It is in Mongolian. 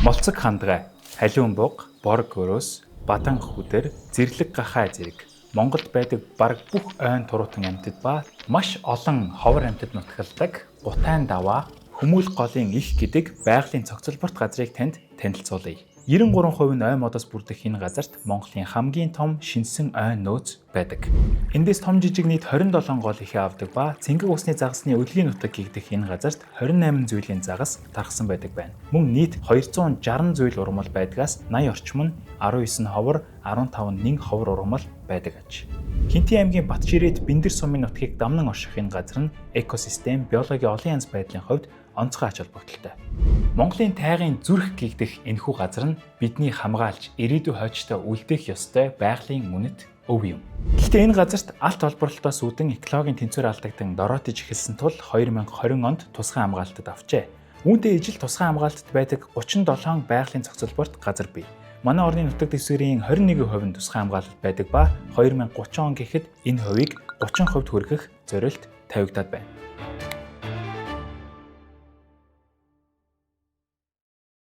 Молцог хандгай, халиун буг, борг өрөөс, бадан хүдэр, зэрлэг гахай зэрэг Монголд байдаг бараг бүх ойн туруутан амьтад ба маш олон ховор амьтад нутгалдаг Гутайн даваа Хүмүүл голын их гэдэг байгалийн цогцлборт газрыг танд танилцуулъя. 93% нь ой модоос бүрдэх энэ газарт Монголын хамгийн том шинэсэн ойн нөөц байдаг. Эндээс том жижиг нийт 27 гол ихээ авдаг ба цэнгэг усны загасны өдлийн нутаг гэгдэх энэ газарт 28 зүйлийн загас тархсан байдаг байна. Мөн нийт 260 зүйл ургамал байдгаас 80 орчим нь 19 ховор, 15 нэн ховор ургамал байдаг аж. Хинтээ аймгийн Батжирэт Бэндэр сумын нутгийг дамнан орших энэ газар нь экосистем, биологийн олон янз байдлын хувьд онцгой ач холбогдолтой. Монголын тайгын зүрх гэгдэх энэхүү газар нь бидний хамгаалж ирээдүйн хойчтой үлдээх ёстой байгалийн үнэт өв юм. Гэхдээ энэ газарт алт олборлолтоос үүдэн экологийн тэнцвэр алдагдан дороотож эхэлсэн тул 2020 онд тусгай хамгаалтад авчээ. Үүнтэй ижил тусгай хамгаалтад байдаг 37 байгалийн цогцлборт газар бий. Манай орны нутаг дэвсгэрийн 21% нь тусгай хамгаалалт байдаг ба 2030 он гэхэд энэ хувийг 30% хүргэх зорилт тавигдаад байна.